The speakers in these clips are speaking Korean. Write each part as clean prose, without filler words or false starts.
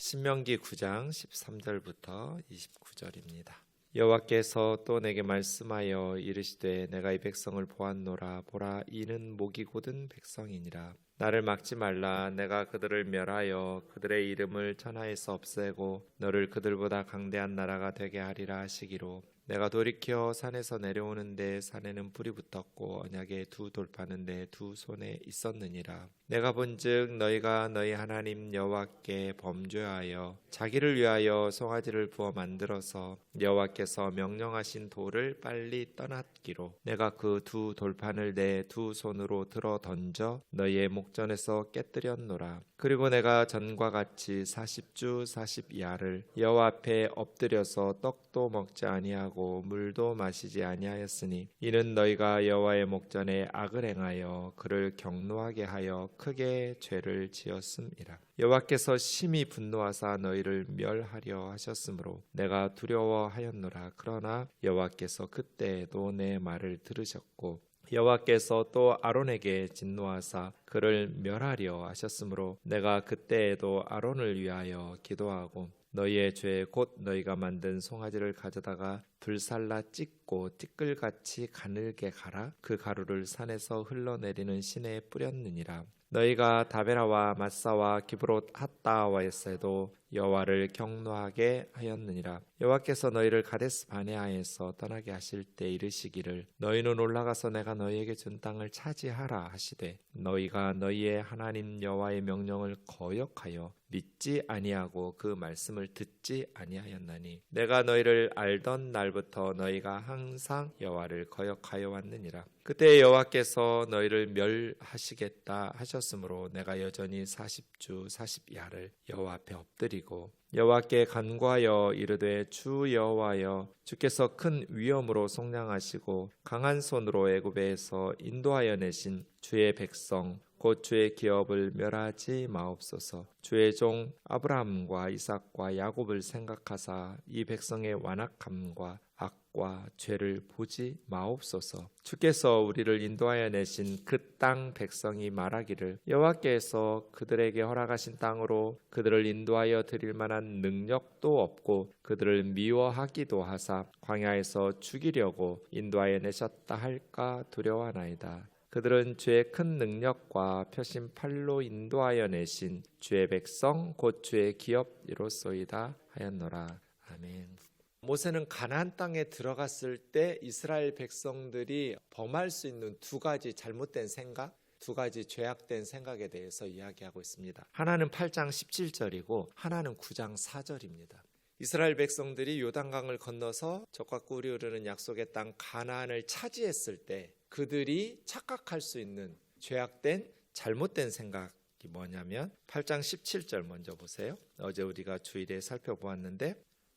신명기 9장 13절부터 29절입니다. 여호와께서 또 내게 말씀하여 이르시되 내가 이 백성을 보았노라. 보라, 이는 목이 곧은 백성이니라. 나를 막지 말라. 내가 그들을 멸하여 그들의 이름을 천하에서 없애고 너를 그들보다 강대한 나라가 되게 하리라 하시기로, 내가 돌이켜 산에서 내려오는데 산에는 불이 붙었고 언약의 두 돌파는 내 두 손에 있었느니라. 내가 본즉 너희가 너희 하나님 여호와께 범죄하여 자기를 위하여 송아지를 부어 만들어서 여호와께서 명령하신 돌을 빨리 떠났기로, 내가 그 두 돌판을 내 두 손으로 들어 던져 너희의 목전에서 깨뜨렸노라. 그리고 내가 전과 같이 40주 40야를 여호와 앞에 엎드려서 떡도 먹지 아니하고 물도 마시지 아니하였으니, 이는 너희가 여호와의 목전에 악을 행하여 그를 경노하게 하여 크게 죄를 지었음이라. 여호와께서 심히 분노하사 너희를 멸하려 하셨으므로 내가 두려워하였노라. 그러나 여호와께서 그때에도 내 말을 들으셨고, 여호와께서 또 아론에게 진노하사 그를 멸하려 하셨으므로 내가 그때에도 아론을 위하여 기도하고, 너희의 죄 곧 너희가 만든 송아지를 가져다가 불살라 찢고 티끌같이 가늘게 갈아 그 가루를 산에서 흘러내리는 시내에 뿌렸느니라. 너희가 다베라와 마사와 기브롯 핫다와에서도 여호와를 경노하게 하였느니라. 여호와께서 너희를 가데스 바네아에서 떠나게 하실 때 이르시기를, 너희는 올라가서 내가 너희에게 준 땅을 차지하라 하시되, 너희가 너희의 하나님 여호와의 명령을 거역하여 믿지 아니하고 그 말씀을 듣지 아니하였나니, 내가 너희를 알던 날부터 너희가 항상 여호와를 거역하여 왔느니라. 그때 여호와께서 너희를 멸하시겠다 하셨으므로 내가 여전히 40주 40야를 여호와 앞에 엎드리고 여호와께 간구하여 이르되, 주 여호와여, 주께서 큰 위엄으로 속량하시고 강한 손으로 애굽에서 인도하여 내신 주의 백성 곧 주의 기업을 멸하지 마옵소서. 주의 종 아브라함과 이삭과 야곱을 생각하사 이 백성의 완악함과 악과 죄를 보지 마옵소서. 주께서 우리를 인도하여 내신 그 땅 백성이 말하기를, 여호와께서 그들에게 허락하신 땅으로 그들을 인도하여 드릴 만한 능력도 없고 그들을 미워하기도 하사 광야에서 죽이려고 인도하여 내셨다 할까 두려워하나이다. 그들은 주의 큰 능력과 펴신 팔로 인도하여 내신 주의 백성 곧 주의 기업이로소이다 하였노라. 아멘. 모세는 가나안 땅에 들어갔을 때 이스라엘 백성들이 범할 수 있는 두 가지 잘못된 생각, 두 가지 죄악된 생각에 대해서 이야기하고 있습니다. 하나는 8장 17절이고 하나는 9장 4절입니다. 이스라엘 백성들이 요단강을 건너서 적과 꿀이 흐르는 약속의 땅 가나안을 차지했을 때 그들이 착각할 수 있는 죄악된 잘못된 생각이 뭐냐면 8장 17절 먼저 보세요. 어제 우리가 주일에 살펴보았는데,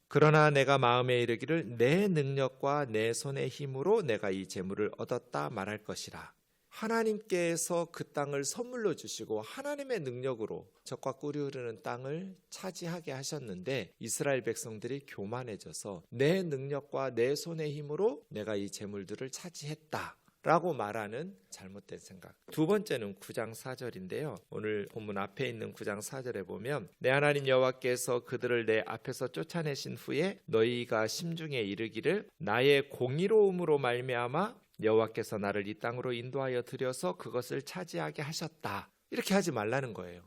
그러나 내가 마음에 이르기를 내 능력과 내 손의 힘으로 내가 이 재물을 얻었다 말할 것이라. 하나님께서 그 땅을 선물로 주시고 하나님의 능력으로 적과 꿀이 흐르는 땅을 차지하게 하셨는데, 이스라엘 백성들이 교만해져서 내 능력과 내 손의 힘으로 내가 이 재물들을 차지했다 라고 말하는 잘못된 생각. 두 번째는 9장 4절인데요. 오늘 본문 앞에 있는 9장 4절에 보면, 내 하나님 여호와께서 그들을 내 앞에서 쫓아내신 후에 너희가 심중에 이르기를, 나의 공의로움으로 말미암아 여호와께서 나를 이 땅으로 인도하여 들여서 그것을 차지하게 하셨다. 이렇게 하지 말라는 거예요.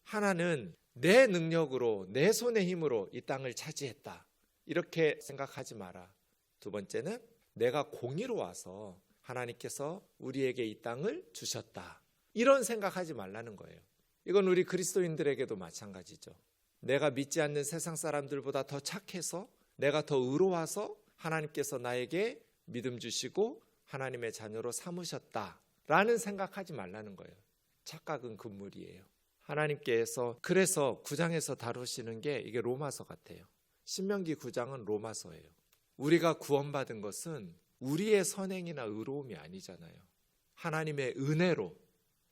하나는 내 능력으로 내 손의 힘으로 이 땅을 차지했다. 이렇게 생각하지 마라. 두 번째는 내가 공의로워서 하나님께서 우리에게 이 땅을 주셨다. 이런 생각하지 말라는 거예요. 이건 우리 그리스도인들에게도 마찬가지죠. 내가 믿지 않는 세상 사람들보다 더 착해서, 내가 더 의로워서 하나님께서 나에게 믿음 주시고 하나님의 자녀로 삼으셨다라는 생각하지 말라는 거예요. 착각은 금물이에요. 하나님께서 그래서 9장에서 다루시는 게 이게 로마서 같아요. 신명기 9장은 로마서예요. 우리가 구원받은 것은 우리의 선행이나 의로움이 아니잖아요. 하나님의 은혜로,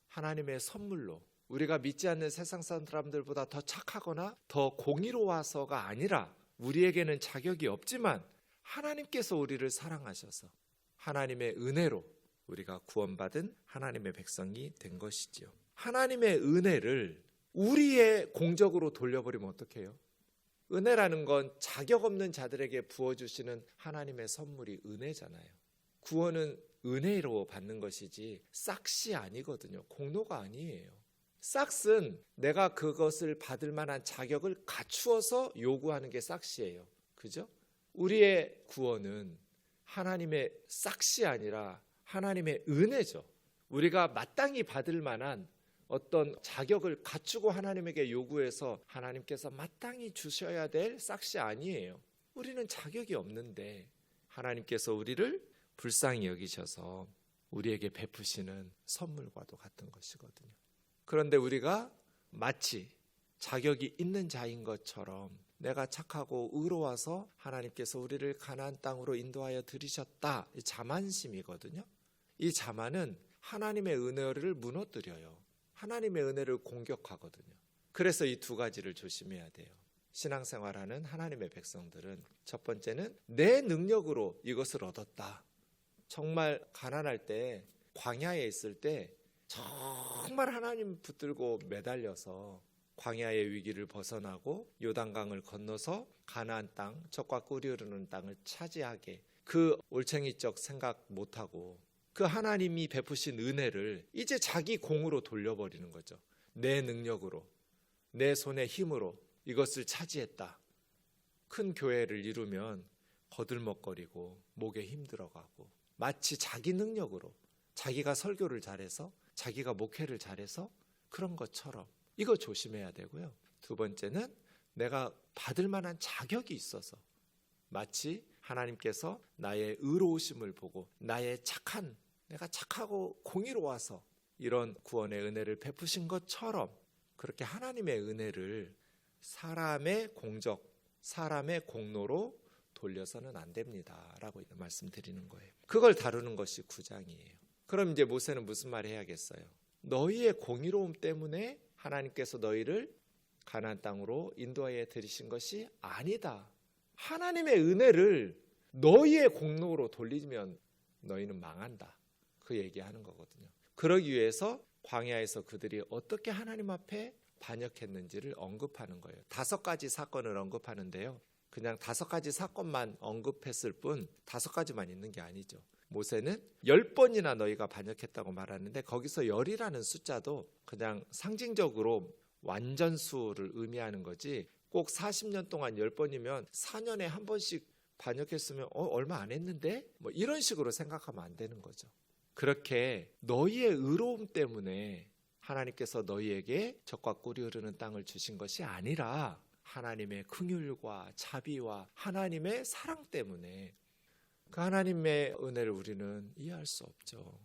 하나님의 선물로, 우리가 믿지 않는 세상 사람들보다 더 착하거나 더 공의로워서가 아니라, 우리에게는 자격이 없지만 하나님께서 우리를 사랑하셔서 하나님의 은혜로 우리가 구원받은 하나님의 백성이 된 것이지요. 하나님의 은혜를 우리의 공적으로 돌려버리면 어떡해요? 은혜라는 건 자격 없는 자들에게 부어주시는 하나님의 선물이 은혜잖아요. 구원은 은혜로 받는 것이지 싹시 아니거든요. 공로가 아니에요. 싹스는 내가 그것을 받을 만한 자격을 갖추어서 요구하는 게 싹시예요. 그죠? 우리의 구원은 하나님의 싹시 아니라 하나님의 은혜죠. 우리가 마땅히 받을 만한 어떤 자격을 갖추고 하나님에게 요구해서 하나님께서 마땅히 주셔야 될 싹시 아니에요. 우리는 자격이 없는데 하나님께서 우리를 불쌍히 여기셔서 우리에게 베푸시는 선물과도 같은 것이거든요. 그런데 우리가 마치 자격이 있는 자인 것처럼 내가 착하고 의로워서 하나님께서 우리를 가나안 땅으로 인도하여 들이셨다. 이 자만심이거든요. 이 자만은 하나님의 은혜를 무너뜨려요. 하나님의 은혜를 공격하거든요. 그래서 이 두 가지를 조심해야 돼요. 신앙생활하는 하나님의 백성들은 첫 번째는 내 능력으로 이것을 얻었다. 정말 가난할 때, 광야에 있을 때 정말 하나님 붙들고 매달려서 광야의 위기를 벗어나고 요단강을 건너서 가나안 땅, 젖과 꿀이 흐르는 땅을 차지하게, 그 올챙이적 생각 못하고 그 하나님이 베푸신 은혜를 이제 자기 공으로 돌려버리는 거죠. 내 능력으로, 내 손의 힘으로 이것을 차지했다. 큰 교회를 이루면 거들먹거리고 목에 힘들어가고 마치 자기 능력으로 자기가 설교를 잘해서 자기가 목회를 잘해서 그런 것처럼, 이거 조심해야 되고요. 두 번째는 내가 받을 만한 자격이 있어서 마치 하나님께서 나의 의로우심을 보고 나의 내가 착하고 공의로워서 이런 구원의 은혜를 베푸신 것처럼 그렇게 하나님의 은혜를 사람의 공적, 사람의 공로로 돌려서는 안 됩니다 라고 말씀드리는 거예요. 그걸 다루는 것이 9장이에요. 그럼 이제 모세는 무슨 말을 해야겠어요? 너희의 공의로움 때문에 하나님께서 너희를 가나안 땅으로 인도하여 들이신 것이 아니다. 하나님의 은혜를 너희의 공로로 돌리면 너희는 망한다. 그 얘기하는 거거든요. 그러기 위해서 광야에서 그들이 어떻게 하나님 앞에 반역했는지를 언급하는 거예요. 5가지 사건을 언급하는데요. 그냥 5가지 사건만 언급했을 뿐 5가지만 있는 게 아니죠. 모세는 10번이나 너희가 반역했다고 말하는데 거기서 10이라는 숫자도 그냥 상징적으로 완전수를 의미하는 거지, 꼭 40년 동안 10번이면 4년에 한 번씩 반역했으면 얼마 안 했는데? 뭐 이런 식으로 생각하면 안 되는 거죠. 그렇게 너희의 의로움 때문에 하나님께서 너희에게 젖과 꿀이 흐르는 땅을 주신 것이 아니라 하나님의 긍휼과 자비와 하나님의 사랑 때문에, 그 하나님의 은혜를 우리는 이해할 수 없죠.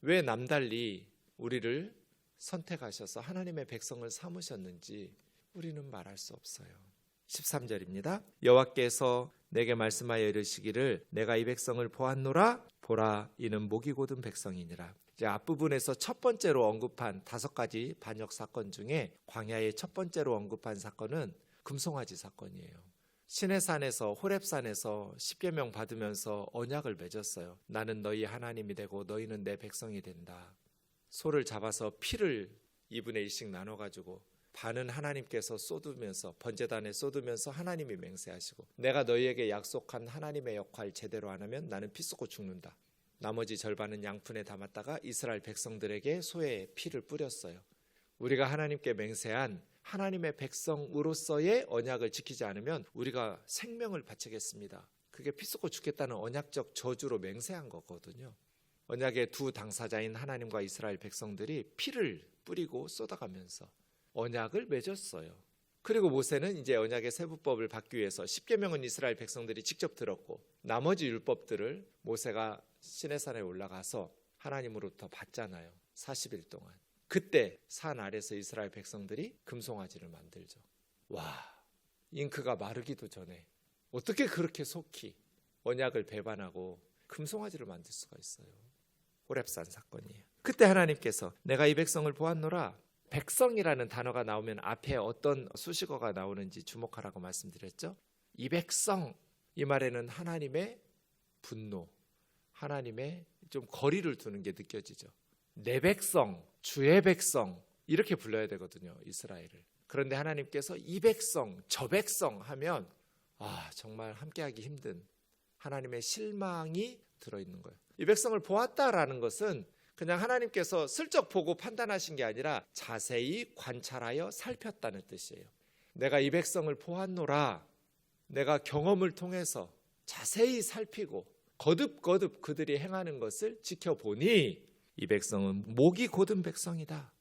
왜 남달리 우리를 선택하셔서 하나님의 백성을 삼으셨는지 우리는 말할 수 없어요. 13절입니다. 여호와께서 내게 말씀하여 이르시기를 내가 이 백성을 보았노라. 보라, 이는 목이 곧은 백성이니라. 이제 앞부분에서 첫 번째로 언급한 5가지 반역 사건 중에 광야의 첫 번째로 언급한 사건은 금송아지 사건이에요. 시내산에서, 호렙산에서 10계명 받으면서 언약을 맺었어요. 나는 너희 하나님이 되고 너희는 내 백성이 된다. 소를 잡아서 피를 2분의 1씩 나눠가지고 반은 하나님께서 쏟으면서, 번제단에 쏟으면서 하나님이 맹세하시고, 내가 너희에게 약속한 하나님의 역할 제대로 안 하면 나는 피 쏟고 죽는다. 나머지 절반은 양푼에 담았다가 이스라엘 백성들에게 소의 피를 뿌렸어요. 우리가 하나님께 맹세한 하나님의 백성으로서의 언약을 지키지 않으면 우리가 생명을 바치겠습니다. 그게 피 쏟고 죽겠다는 언약적 저주로 맹세한 거거든요. 언약의 두 당사자인 하나님과 이스라엘 백성들이 피를 뿌리고 쏟아가면서 언약을 맺었어요. 그리고 모세는 이제 언약의 세부법을 받기 위해서 10계명은 이스라엘 백성들이 직접 들었고 나머지 율법들을 모세가 시내산에 올라가서 하나님으로부터 받잖아요. 40일 동안. 그때 산 아래서 이스라엘 백성들이 금송아지를 만들죠. 와, 잉크가 마르기도 전에 어떻게 그렇게 속히 언약을 배반하고 금송아지를 만들 수가 있어요. 호렙산 사건이에요. 그때 하나님께서 내가 이 백성을 보았노라. 백성이라는 단어가 나오면 앞에 어떤 수식어가 나오는지 주목하라고 말씀드렸죠. 이 백성, 이 말에는 하나님의 분노, 하나님의 좀 거리를 두는 게 느껴지죠. 내 백성, 주의 백성, 이렇게 불러야 되거든요, 이스라엘을. 그런데 하나님께서 이 백성, 저 백성 하면 정말 함께하기 힘든 하나님의 실망이 들어있는 거예요. 이 백성을 보았다라는 것은 그냥 하나님께서 슬쩍 보고 판단하신 게 아니라 자세히 관찰하여 살폈다는 뜻이에요. 내가 이 백성을 보았노라. 내가 경험을 통해서 자세히 살피고 거듭거듭 그들이 행하는 것을 지켜보니 이 백성은 목이 곧은 백성이다.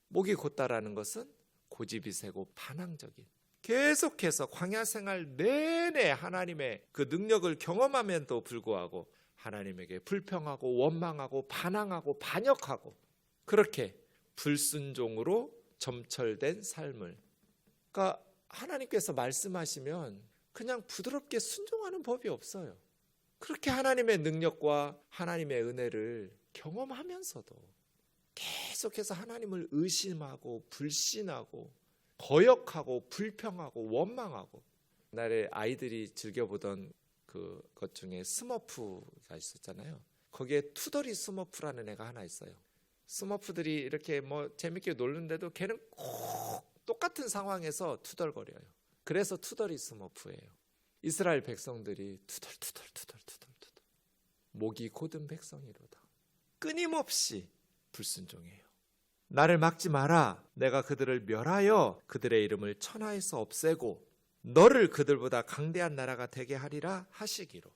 목이 곧다라는 것은 고집이 세고 반항적인, 계속해서 광야 생활 내내 하나님의 그 능력을 경험함에도 불구하고 하나님에게 불평하고 원망하고 반항하고 반역하고 그렇게 불순종으로 점철된 삶을, 그러니까 하나님께서 말씀하시면 그냥 부드럽게 순종하는 법이 없어요. 그렇게 하나님의 능력과 하나님의 은혜를 경험하면서도 계속해서 하나님을 의심하고 불신하고 거역하고 불평하고 원망하고. 옛날에 아이들이 즐겨보던 그것 중에 스머프가 있었잖아요. 거기에 투덜이 스머프라는 애가 하나 있어요. 스머프들이 이렇게 재밌게 놀는데도 걔는 꼭 똑같은 상황에서 투덜거려요. 그래서 투덜이 스머프예요. 이스라엘 백성들이 투덜 목이 곧은 백성이로다. 끊임없이 불순종해요. 나를 막지 마라. 내가 그들을 멸하여 그들의 이름을 천하에서 없애고 너를 그들보다 강대한 나라가 되게 하리라 하시기로.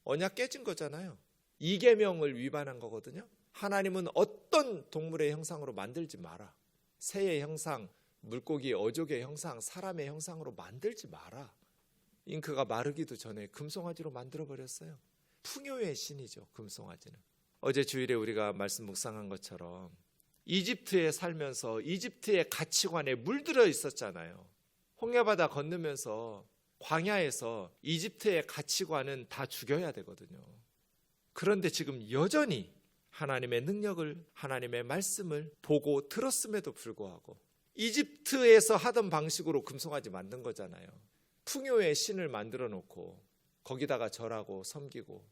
언약 깨진 거잖아요. 이계명을 위반한 거거든요. 하나님은 어떤 동물의 형상으로 만들지 마라. 새의 형상, 물고기, 어족의 형상, 사람의 형상으로 만들지 마라. 잉크가 마르기도 전에 금송아지로 만들어버렸어요. 풍요의 신이죠, 금송아지는. 어제 주일에 우리가 말씀 묵상한 것처럼 이집트에 살면서 이집트의 가치관에 물들어 있었잖아요. 홍해바다 건너면서 광야에서 이집트의 가치관은 다 죽여야 되거든요. 그런데 지금 여전히 하나님의 능력을, 하나님의 말씀을 보고 들었음에도 불구하고 이집트에서 하던 방식으로 금송아지 만든 거잖아요. 풍요의 신을 만들어 놓고 거기다가 절하고 섬기고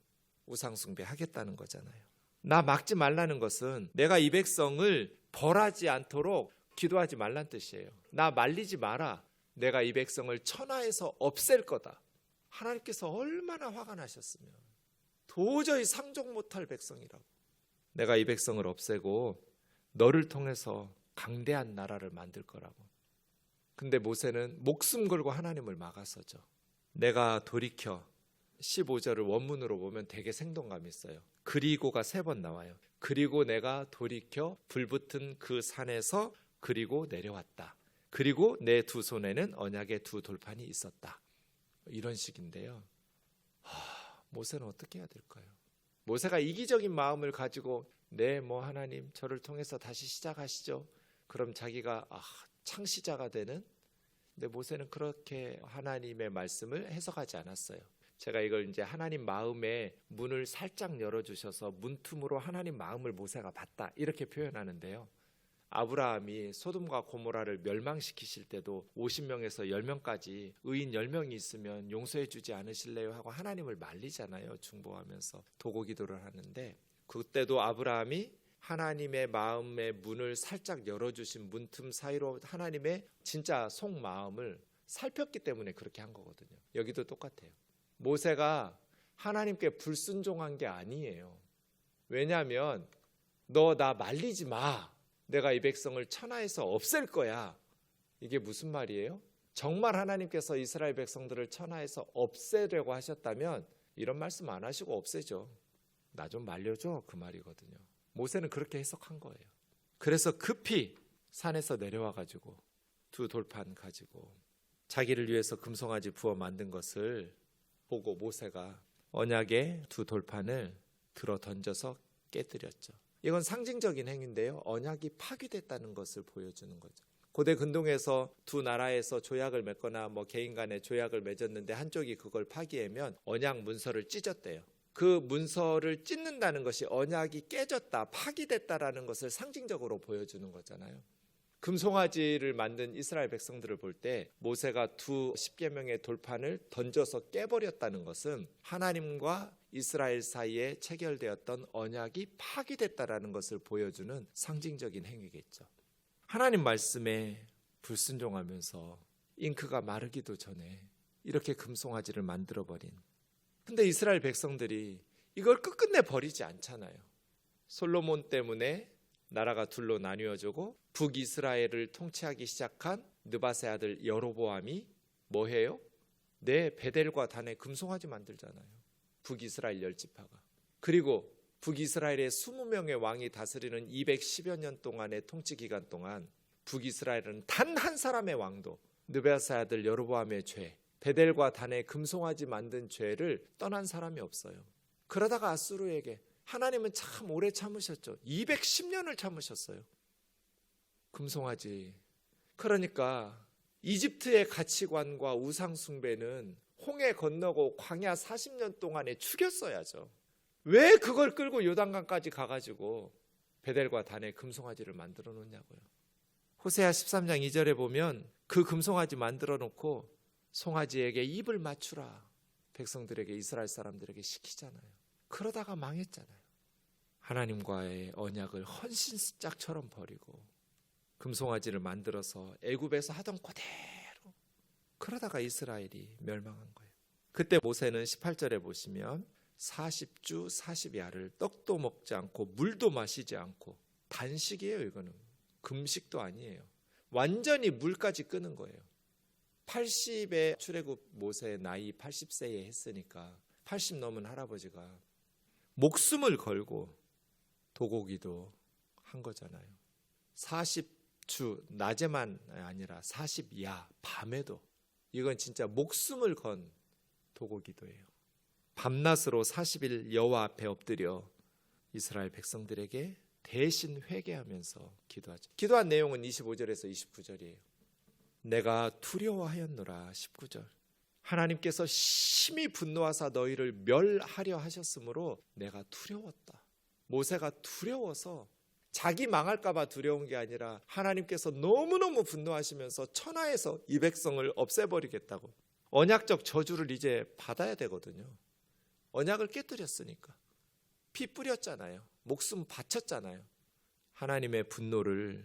우상숭배 하겠다는 거잖아요. 나 막지 말라는 것은 내가 이 백성을 벌하지 않도록 기도하지 말란 뜻이에요. 나 말리지 마라. 내가 이 백성을 천하에서 없앨 거다. 하나님께서 얼마나 화가 나셨으면. 도저히 상종 못할 백성이라고. 내가 이 백성을 없애고 너를 통해서 강대한 나라를 만들 거라고. 근데 모세는 목숨 걸고 하나님을 막아서죠. 내가 돌이켜 15절을 원문으로 보면 되게 생동감이 있어요. 그리고가 3번 나와요. 그리고 내가 돌이켜 불붙은 그 산에서 그리고 내려왔다. 그리고 내 두 손에는 언약의 2 돌판이 있었다. 이런 식인데요. 모세는 어떻게 해야 될까요? 모세가 이기적인 마음을 가지고 하나님 저를 통해서 다시 시작하시죠. 그럼 자기가 창시자가 되는. 근데 모세는 그렇게 하나님의 말씀을 해석하지 않았어요. 제가 이걸 이제 하나님 마음의 문을 살짝 열어주셔서 문틈으로 하나님 마음을 모세가 봤다 이렇게 표현하는데요. 아브라함이 소돔과 고모라를 멸망시키실 때도 50명에서 10명까지 의인 10명이 있으면 용서해 주지 않으실래요 하고 하나님을 말리잖아요. 중보하면서 도고 기도를 하는데, 그때도 아브라함이 하나님의 마음의 문을 살짝 열어주신 문틈 사이로 하나님의 진짜 속마음을 살폈기 때문에 그렇게 한 거거든요. 여기도 똑같아요. 모세가 하나님께 불순종한 게 아니에요. 왜냐하면 너 나 말리지 마. 내가 이 백성을 천하에서 없앨 거야. 이게 무슨 말이에요? 정말 하나님께서 이스라엘 백성들을 천하에서 없애려고 하셨다면 이런 말씀 안 하시고 없애죠. 나 좀 말려줘, 그 말이거든요. 모세는 그렇게 해석한 거예요. 그래서 급히 산에서 내려와 가지고 2 돌판 가지고 자기를 위해서 금송아지 부어 만든 것을 보고 모세가 언약의 2 돌판을 들어 던져서 깨뜨렸죠. 이건 상징적인 행위인데요. 언약이 파괴됐다는 것을 보여주는 거죠. 고대 근동에서 2 나라에서 조약을 맺거나 개인 간에 조약을 맺었는데 한쪽이 그걸 파기하면 언약 문서를 찢었대요. 그 문서를 찢는다는 것이 언약이 깨졌다, 파기됐다라는 것을 상징적으로 보여주는 거잖아요. 금송아지를 만든 이스라엘 백성들을 볼 때 모세가 2 십계명의 돌판을 던져서 깨버렸다는 것은 하나님과 이스라엘 사이에 체결되었던 언약이 파기됐다라는 것을 보여주는 상징적인 행위겠죠. 하나님 말씀에 불순종하면서 잉크가 마르기도 전에 이렇게 금송아지를 만들어버린. 근데 이스라엘 백성들이 이걸 끝끝내 버리지 않잖아요. 솔로몬 때문에 나라가 둘로 나뉘어지고 북이스라엘을 통치하기 시작한 느밧의 아들 여로보암이 뭐해요? 베델과 단에 금송아지 만들잖아요. 북이스라엘 10지파가. 그리고 북이스라엘의 20명의 왕이 다스리는 210여 년 동안의 통치 기간 동안 북이스라엘은 단 한 사람의 왕도 느밧의 아들 여로보암의 죄, 베델과 단에 금송아지 만든 죄를 떠난 사람이 없어요. 그러다가 아수르에게 하나님은 참 오래 참으셨죠. 210년을 참으셨어요. 금송아지. 그러니까 이집트의 가치관과 우상 숭배는 홍해 건너고 광야 40년 동안에 죽였어야죠. 왜 그걸 끌고 요단강까지 가가지고 베델과 단에 금송아지를 만들어 놓냐고요. 호세아 13장 2절에 보면 그 금송아지 만들어 놓고 송아지에게 입을 맞추라 백성들에게, 이스라엘 사람들에게 시키잖아요. 그러다가 망했잖아요. 하나님과의 언약을 헌신짝처럼 버리고 금송아지를 만들어서 애굽에서 하던 그대로, 그러다가 이스라엘이 멸망한 거예요. 그때 모세는 18절에 보시면 40주 40야를 떡도 먹지 않고 물도 마시지 않고, 단식이에요. 이거는 금식도 아니에요. 완전히 물까지 끄는 거예요. 80에 출애굽 모세의 나이 80세에 했으니까 80 넘은 할아버지가 목숨을 걸고 도고기도 한 거잖아요. 40주 낮에만 아니라 40야 밤에도, 이건 진짜 목숨을 건 도고기도예요. 밤낮으로 40일 여호와 앞에 엎드려 이스라엘 백성들에게 대신 회개하면서 기도하죠. 기도한 내용은 25절에서 29절이에요. 내가 두려워하였노라. 19절. 하나님께서 심히 분노하사 너희를 멸하려 하셨으므로 내가 두려웠다. 모세가 두려워서, 자기 망할까 봐 두려운 게 아니라 하나님께서 너무너무 분노하시면서 천하에서 이 백성을 없애버리겠다고, 언약적 저주를 이제 받아야 되거든요. 언약을 깨뜨렸으니까. 피 뿌렸잖아요. 목숨 바쳤잖아요. 하나님의 분노를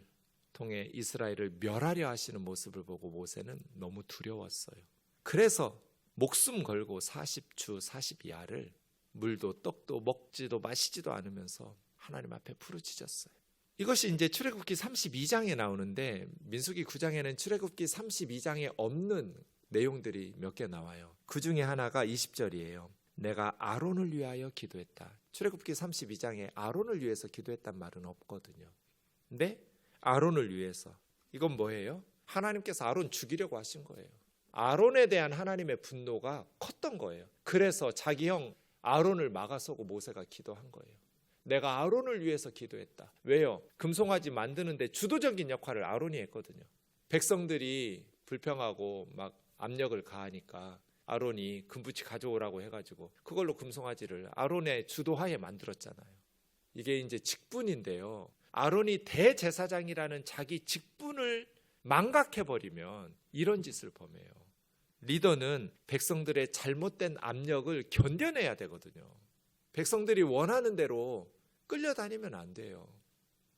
통해 이스라엘을 멸하려 하시는 모습을 보고 모세는 너무 두려웠어요. 그래서 목숨 걸고 40주 40야를 물도 떡도 먹지도 마시지도 않으면서 하나님 앞에 부르짖었어요. 이것이 이제 출애굽기 32장에 나오는데 민수기 9장에는 출애굽기 32장에 없는 내용들이 몇 개 나와요. 그 중에 하나가 20절이에요. 내가 아론을 위하여 기도했다. 출애굽기 32장에 아론을 위해서 기도했단 말은 없거든요. 근데 아론을 위해서, 이건 뭐예요? 하나님께서 아론 죽이려고 하신 거예요. 아론에 대한 하나님의 분노가 컸던 거예요. 그래서 자기 형 아론을 막아서고 모세가 기도한 거예요. 내가 아론을 위해서 기도했다. 왜요? 금송아지 만드는데 주도적인 역할을 아론이 했거든요. 백성들이 불평하고 막 압력을 가하니까 아론이 금붙이 가져오라고 해가지고 그걸로 금송아지를 아론의 주도하에 만들었잖아요. 이게 이제 직분인데요. 아론이 대제사장이라는 자기 직분을 망각해버리면 이런 짓을 범해요. 리더는 백성들의 잘못된 압력을 견뎌내야 되거든요. 백성들이 원하는 대로 끌려다니면 안 돼요.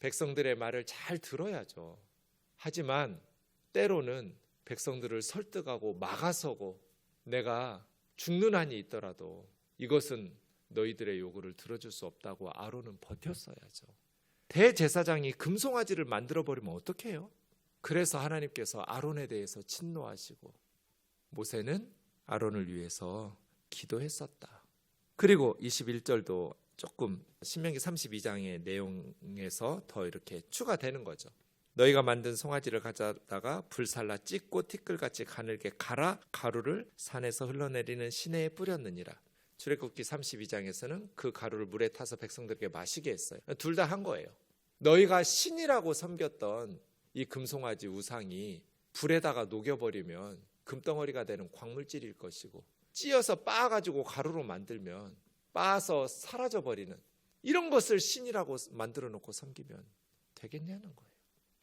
백성들의 말을 잘 들어야죠. 하지만 때로는 백성들을 설득하고 막아서고, 내가 죽는 한이 있더라도 이것은 너희들의 요구를 들어줄 수 없다고 아론은 버텼어야죠. 대제사장이 금송아지를 만들어버리면 어떡해요? 그래서 하나님께서 아론에 대해서 진노하시고 모세는 아론을 위해서 기도했었다. 그리고 21절도 조금 신명기 32장의 내용에서 더 이렇게 추가되는 거죠. 너희가 만든 송아지를 가져다가 불살라 찢고 티끌같이 가늘게 갈아 가루를 산에서 흘러내리는 시내에 뿌렸느니라. 출애굽기 32장에서는 그 가루를 물에 타서 백성들에게 마시게 했어요. 둘 다 한 거예요. 너희가 신이라고 섬겼던 이 금송아지 우상이 불에다가 녹여버리면 금덩어리가 되는 광물질일 것이고, 찧어서 빻아가지고 가루로 만들면 빻아서 사라져버리는 이런 것을 신이라고 만들어 놓고 섬기면 되겠냐는 거예요.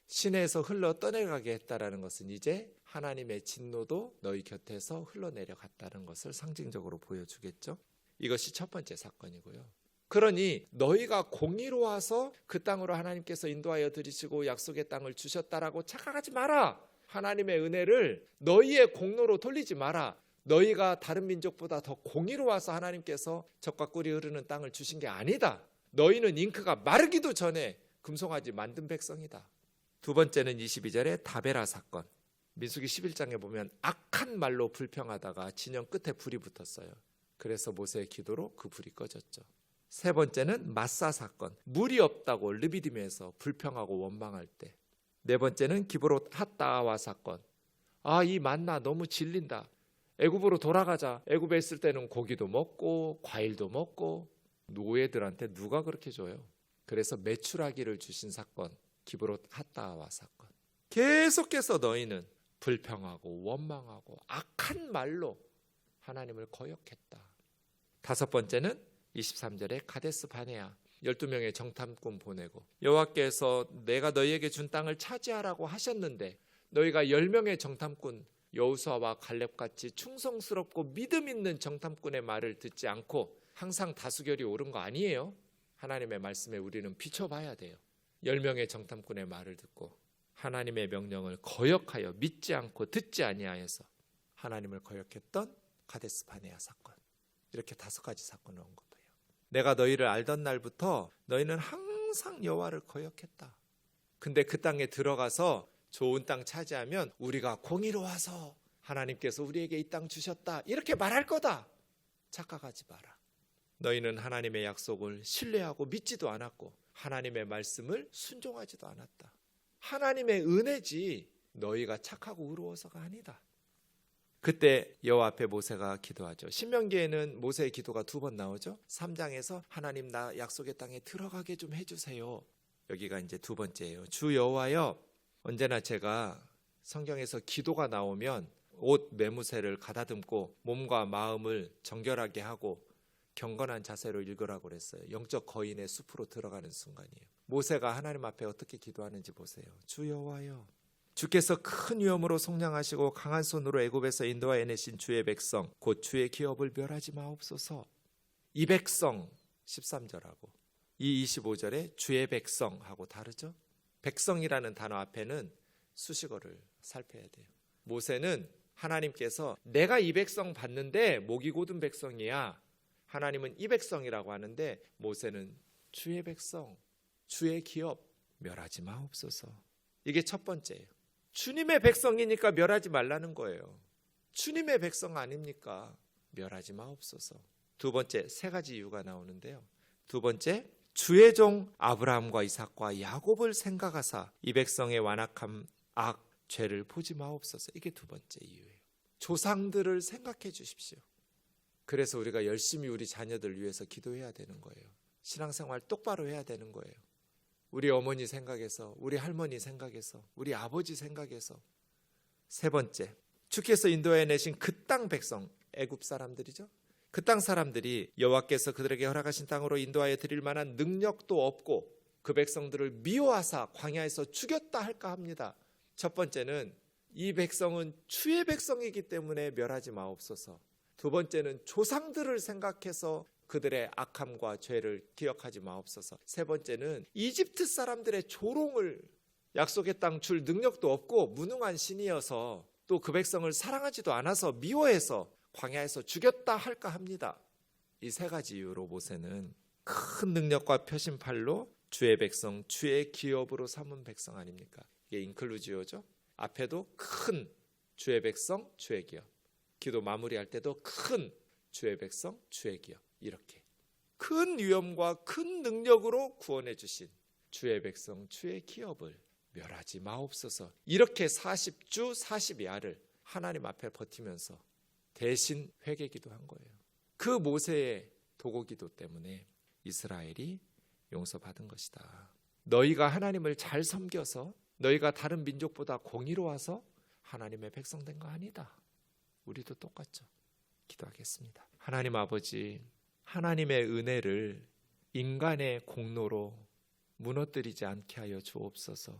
시내에서 흘러 떠내려가게 했다라는 것은 이제 하나님의 진노도 너희 곁에서 흘러내려갔다는 것을 상징적으로 보여주겠죠. 이것이 첫 번째 사건이고요. 그러니 너희가 공의로워서 그 땅으로 하나님께서 인도하여 들이시고 약속의 땅을 주셨다라고 착각하지 마라. 하나님의 은혜를 너희의 공로로 돌리지 마라. 너희가 다른 민족보다 더 공의로워서 하나님께서 젖과 꿀이 흐르는 땅을 주신 게 아니다. 너희는 잉크가 마르기도 전에 금송아지 만든 백성이다. 두 번째는 22절의 다베라 사건. 민수기 11장에 보면 악한 말로 불평하다가 진영 끝에 불이 붙었어요. 그래서 모세의 기도로 그 불이 꺼졌죠. 세 번째는 마사 사건. 물이 없다고 르비딤에서 불평하고 원망할 때. 네 번째는 기브롯 핫다와 사건. 이 만나 너무 질린다. 애굽으로 돌아가자. 애굽에 있을 때는 고기도 먹고 과일도 먹고. 노예들한테 누가 그렇게 줘요? 그래서 메추라기를 주신 사건. 기브롯 핫다와 사건. 계속해서 너희는 불평하고 원망하고 악한 말로 하나님을 거역했다. 다섯 번째는 23절에 가데스 바네아 12명의 정탐꾼 보내고 여호와께서 내가 너희에게 준 땅을 차지하라고 하셨는데 너희가 10명의 정탐꾼 여호수아와 갈렙같이 충성스럽고 믿음 있는 정탐꾼의 말을 듣지 않고 항상 다수결이 옳은 거 아니에요. 하나님의 말씀에 우리는 비춰봐야 돼요. 10명의 정탐꾼의 말을 듣고 하나님의 명령을 거역하여 믿지 않고 듣지 아니하여서 하나님을 거역했던 가데스 바네아 사건. 이렇게 5가지 사건을 온 거예요. 내가 너희를 알던 날부터 너희는 항상 여호와를 거역했다. 근데 그 땅에 들어가서 좋은 땅 차지하면 우리가 공의로워서 하나님께서 우리에게 이 땅 주셨다. 이렇게 말할 거다. 착각하지 마라. 너희는 하나님의 약속을 신뢰하고 믿지도 않았고 하나님의 말씀을 순종하지도 않았다. 하나님의 은혜지 너희가 착하고 의로워서가 아니다. 그때 여호와 앞에 모세가 기도하죠. 신명기에는 모세의 기도가 2번 나오죠. 3장에서 하나님 나 약속의 땅에 들어가게 좀 해주세요. 여기가 이제 2번째예요. 주 여호와여, 언제나 제가 성경에서 기도가 나오면 옷 매무새를 가다듬고 몸과 마음을 정결하게 하고 경건한 자세로 읽으라고 그랬어요. 영적 거인의 숲으로 들어가는 순간이에요. 모세가 하나님 앞에 어떻게 기도하는지 보세요. 주 여호와여, 주께서 큰 위엄으로 속량하시고 강한 손으로 애굽에서 인도하여 내신 주의 백성 곧 주의 기업을 멸하지 마옵소서. 이 백성 13절하고 이 25절에 주의 백성하고 다르죠. 백성이라는 단어 앞에는 수식어를 살펴야 돼요. 모세는 하나님께서 내가 이 백성 봤는데 목이 곧은 백성이야. 하나님은 이 백성이라고 하는데 모세는 주의 백성, 주의 기업 멸하지 마옵소서. 이게 첫 번째예요. 주님의 백성이니까 멸하지 말라는 거예요. 주님의 백성 아닙니까? 멸하지 마옵소서. 두 번째, 3가지 이유가 나오는데요. 두 번째, 주의 종 아브라함과 이삭과 야곱을 생각하사 이 백성의 완악함, 악, 죄를 보지 마옵소서. 이게 두 번째 이유예요. 조상들을 생각해 주십시오. 그래서 우리가 열심히 우리 자녀들 위해서 기도해야 되는 거예요. 신앙생활 똑바로 해야 되는 거예요. 우리 어머니 생각해서, 우리 할머니 생각해서, 우리 아버지 생각해서. 세 번째, 주께서 인도해 내신 그 땅 백성, 애굽 사람들이죠. 그 땅 사람들이 여호와께서 그들에게 허락하신 땅으로 인도하여 드릴 만한 능력도 없고 그 백성들을 미워하사 광야에서 죽였다 할까 합니다. 첫 번째는 이 백성은 주의 백성이기 때문에 멸하지 마옵소서. 두 번째는 조상들을 생각해서 그들의 악함과 죄를 기억하지 마옵소서. 세 번째는 이집트 사람들의 조롱을, 약속의 땅 줄 능력도 없고 무능한 신이어서 또 그 백성을 사랑하지도 않아서 미워해서 광야에서 죽였다 할까 합니다. 이 3가지 이유로 모세는 큰 능력과 표심팔로 주의 백성, 주의 기업으로 삼은 백성 아닙니까? 이게 인클루지오죠. 앞에도 큰 주의 백성, 주의 기업. 기도 마무리할 때도 큰 주의 백성, 주의 기업. 이렇게 큰 위엄과 큰 능력으로 구원해 주신 주의 백성, 주의 기업을 멸하지 마옵소서. 이렇게 40주 40야를 하나님 앞에 버티면서 대신 회개기도 한 거예요. 그 모세의 도고기도 때문에 이스라엘이 용서받은 것이다. 너희가 하나님을 잘 섬겨서 너희가 다른 민족보다 공의로워서 하나님의 백성 된 거 아니다. 우리도 똑같죠. 기도하겠습니다. 하나님 아버지, 하나님의 은혜를 인간의 공로로 무너뜨리지 않게 하여 주옵소서.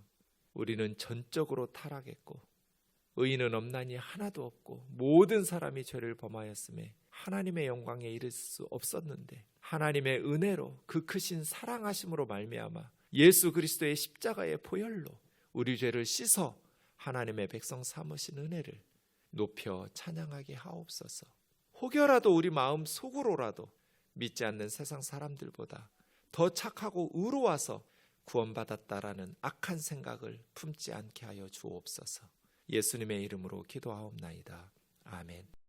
우리는 전적으로 타락했고 의인은 없나니 하나도 없고 모든 사람이 죄를 범하였음에 하나님의 영광에 이를 수 없었는데 하나님의 은혜로 그 크신 사랑하심으로 말미암아 예수 그리스도의 십자가의 보혈로 우리 죄를 씻어 하나님의 백성 삼으신 은혜를 높여 찬양하게 하옵소서. 혹여라도 우리 마음 속으로라도 믿지 않는 세상 사람들보다 더 착하고 의로워서 구원받았다라는 악한 생각을 품지 않게 하여 주옵소서. 예수님의 이름으로 기도하옵나이다. 아멘.